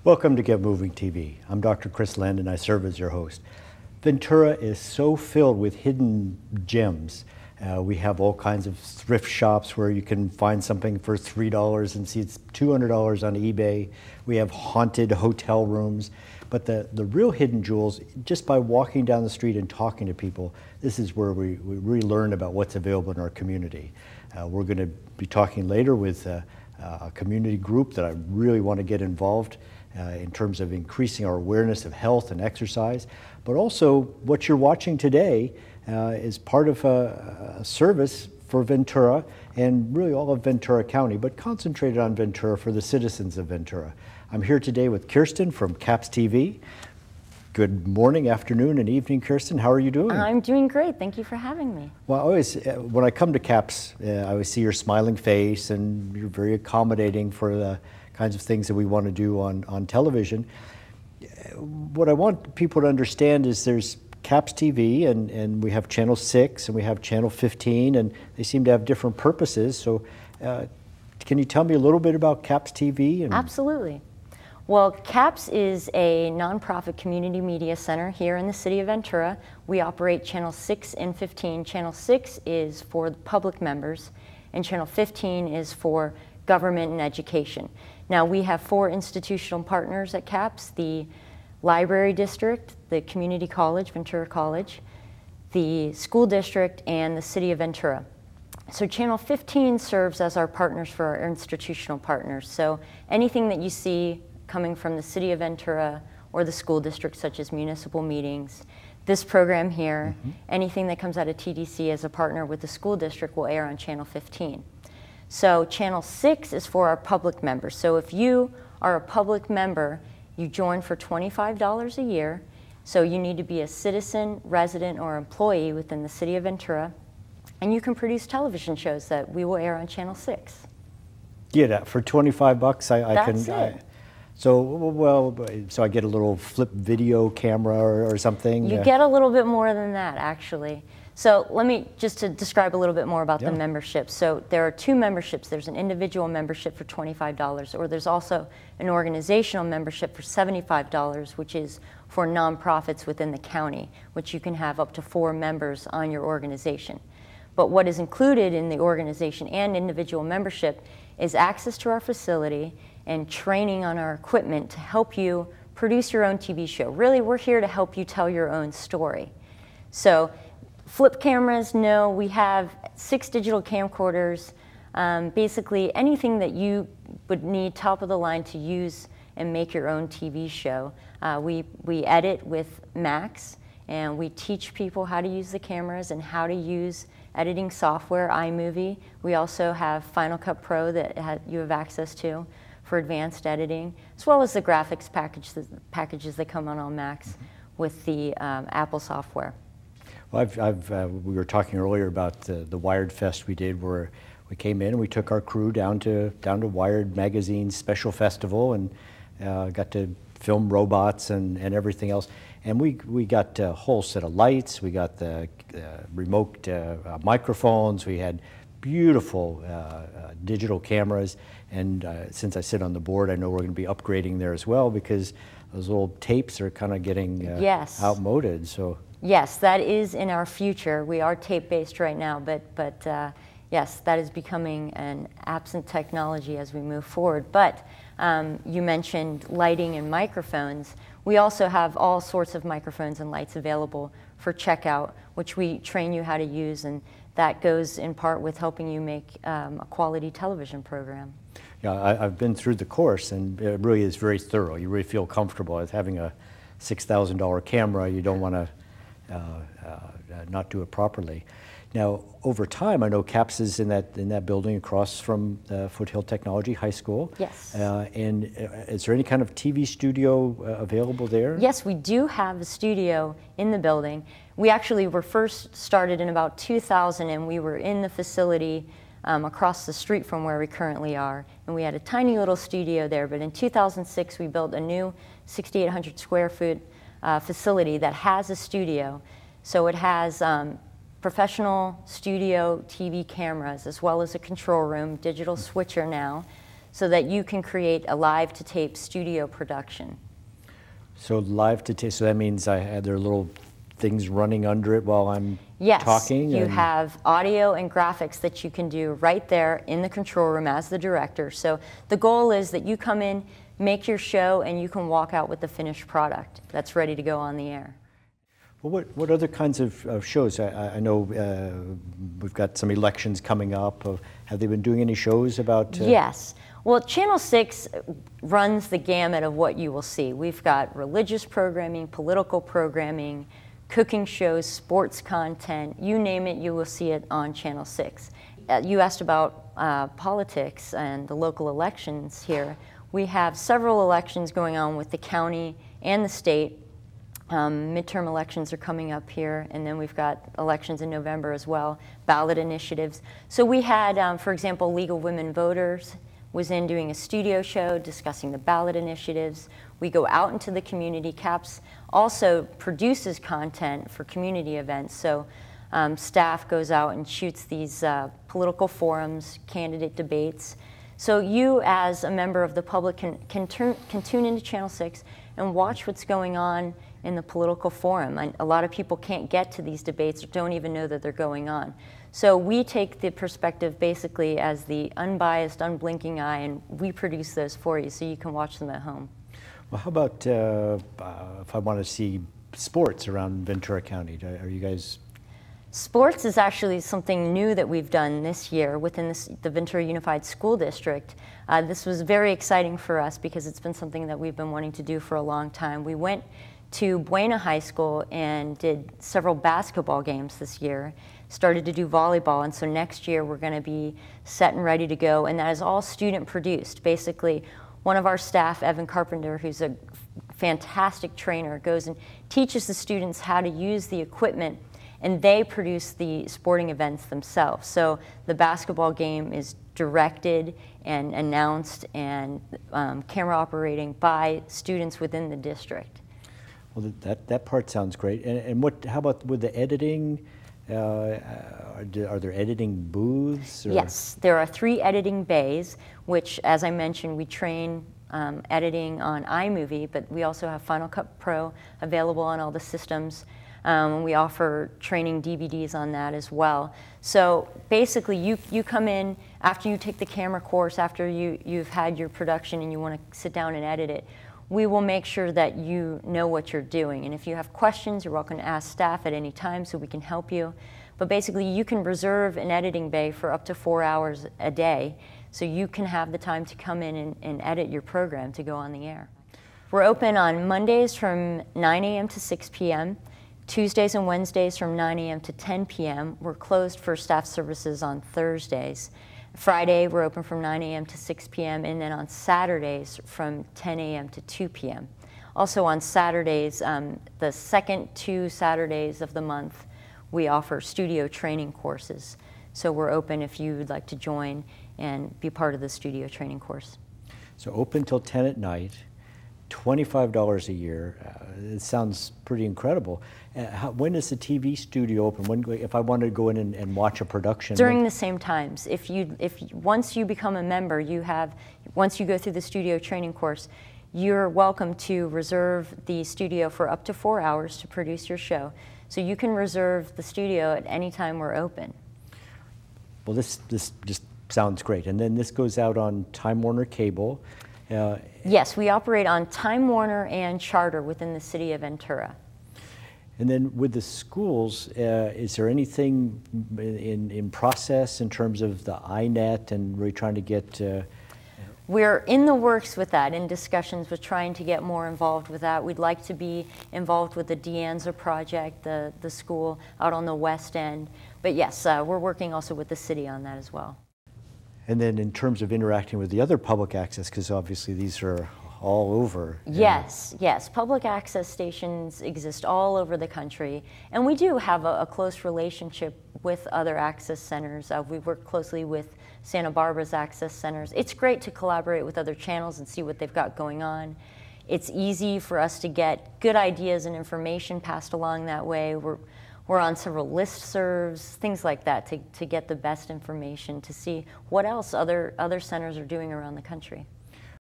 Welcome to Get Moving TV. I'm Dr. Chris Land and I serve as your host. Ventura is so filled with hidden gems. We have all kinds of thrift shops where you can find something for $3 and see it's $200 on eBay. We have haunted hotel rooms. But the real hidden jewels, just by walking down the street and talking to people, this is where we really learn about what's available in our community. We're going to be talking later with a community group that I really want to get involved in terms of increasing our awareness of health and exercise. But also what you're watching today is part of a service for Ventura and really all of Ventura County, but concentrated on Ventura for the citizens of Ventura. I'm here today with Kirsten from CAPS TV. Good morning, afternoon, and evening, Kirsten. How are you doing? I'm doing great. Thank you for having me. Well, I always, when I come to CAPS, I always see your smiling face, and you're very accommodating for the kinds of things that we want to do on television. What I want people to understand is there's CAPS TV, and we have Channel 6, and we have Channel 15, and they seem to have different purposes. So can you tell me a little bit about CAPS TV? Absolutely. Well, CAPS is a nonprofit community media center here in the city of Ventura. We operate Channel 6 and 15. Channel 6 is for the public members, and Channel 15 is for government and education. Now, we have 4 institutional partners at CAPS: the Library District, the Community College, Ventura College, the School District, and the City of Ventura. So Channel 15 serves as our partners for our institutional partners. So anything that you see coming from the City of Ventura or the school district, such as municipal meetings, this program here, anything that comes out of TDC as a partner with the school district will air on Channel 15. So Channel 6 is for our public members. So if you are a public member, you join for $25 a year. So you need to be a citizen, resident, or employee within the City of Ventura, and you can produce television shows that we will air on Channel 6. Yeah, for 25 bucks, I can. That's it. So I get a little flip video camera or something? You get a little bit more than that, actually. So let me just to describe a little bit more about the membership. So there are 2 memberships. There's an individual membership for $25, or there's also an organizational membership for $75, which is for nonprofits within the county, which you can have up to 4 members on your organization. But what is included in the organization and individual membership is access to our facility and training on our equipment to help you produce your own TV show. Really, we're here to help you tell your own story. So flip cameras, no, we have 6 digital camcorders, basically anything that you would need top of the line to use and make your own TV show. We edit with Max, and we teach people how to use the cameras and how to use editing software, iMovie. We also have Final Cut Pro that you have access to for advanced editing, as well as the graphics packages that come on Max with the Apple software. Well, we were talking earlier about the Wired Fest we did, where we came in and we took our crew down to Wired Magazine's special festival and got to film robots and everything else. And we got a whole set of lights, we got the remote microphones, we had beautiful digital cameras, and since I sit on the board, I know we're going to be upgrading there as well, because those old tapes are kind of getting outmoded. So yes, that is in our future. We are tape-based right now, but yes, that is becoming an absent technology as we move forward. But you mentioned lighting and microphones. We also have all sorts of microphones and lights available for checkout, which we train you how to use, and that goes in part with helping you make a quality television program. Yeah, I've been through the course, and it really is very thorough. You really feel comfortable with having a $6,000 camera. You don't want to not do it properly. Now, over time, I know CAPS is in that building across from Foothill Technology High School. Yes. And is there any kind of TV studio available there? Yes, we do have a studio in the building. We actually were first started in about 2000, and we were in the facility across the street from where we currently are. And we had a tiny little studio there, but in 2006, we built a new 6,800 square foot facility that has a studio. So it has professional studio TV cameras, as well as a control room, digital switcher now. so that you can create a live-to-tape studio production. So live to tape, so that means there are little things running under it while I'm talking? Yes, you have audio and graphics that you can do right there in the control room as the director. So the goal is that you come in, make your show, and you can walk out with the finished product that's ready to go on the air. Well, what other kinds of shows? I know we've got some elections coming up. Have they been doing any shows about? Yes. Well, Channel 6 runs the gamut of what you will see. We've got religious programming, political programming, cooking shows, sports content, you name it, you will see it on Channel 6. You asked about politics and the local elections here. We have several elections going on with the county and the state. Midterm elections are coming up here, and then we've got elections in November as well, ballot initiatives. So we had, for example, League of Women Voters was in doing a studio show discussing the ballot initiatives. We go out into the community. CAPS also produces content for community events. So staff goes out and shoots these political forums, candidate debates. So you as a member of the public can tune into Channel 6 and watch what's going on in the political forum. And a lot of people can't get to these debates or don't even know that they're going on. So we take the perspective basically as the unbiased, unblinking eye, and we produce those for you so you can watch them at home. Well, how about if I want to see sports around Ventura County? Are you guys? Sports is actually something new that we've done this year within the Ventura Unified School District. This was very exciting for us because it's been something that we've been wanting to do for a long time. We went to Buena High School and did several basketball games this year, started to do volleyball, and so next year we're going to be set and ready to go, and that is all student produced. Basically, one of our staff, Evan Carpenter, who's a fantastic trainer, goes and teaches the students how to use the equipment, and they produce the sporting events themselves. So the basketball game is directed and announced and camera operating by students within the district. Well, that part sounds great. And how about with the editing? Are there editing booths? Or? Yes, there are 3 editing bays, which, as I mentioned, we train editing on iMovie, but we also have Final Cut Pro available on all the systems. We offer training DVDs on that as well. So basically, you come in after you take the camera course, after you've had your production and you want to sit down and edit it. We will make sure that you know what you're doing. And if you have questions, you're welcome to ask staff at any time so we can help you. But basically, you can reserve an editing bay for up to 4 hours a day, so you can have the time to come in and edit your program to go on the air. We're open on Mondays from 9 a.m. to 6 p.m., Tuesdays and Wednesdays from 9 a.m. to 10 p.m. We're closed for staff services on Thursdays. Friday, we're open from 9 a.m. to 6 p.m., and then on Saturdays from 10 a.m. to 2 p.m. Also on Saturdays, the second 2 Saturdays of the month, we offer studio training courses. So we're open if you would like to join and be part of the studio training course. So open till 10 at night, $25 a year. It sounds pretty incredible. When is the TV studio open? If I wanted to go in and watch a production? During the same times. Once you become a member, once you go through the studio training course, you're welcome to reserve the studio for up to 4 hours to produce your show. So you can reserve the studio at any time we're open. Well, this just sounds great. And then this goes out on Time Warner Cable. Yes, we operate on Time Warner and Charter within the city of Ventura. And then with the schools, is there anything in process in terms of the iNet and really trying to get? We're in the works with that, in discussions with trying to get more involved with that. We'd like to be involved with the Deanza project, the school out on the west end. But yes, we're working also with the city on that as well. And then in terms of interacting with the other public access, because obviously these are all over. Yes, yes. Public access stations exist all over the country, and we do have a close relationship with other access centers. We work closely with Santa Barbara's access centers. It's great to collaborate with other channels and see what they've got going on. It's easy for us to get good ideas and information passed along that way. We're We're on several listservs, things like that, to get the best information, to see what else other centers are doing around the country.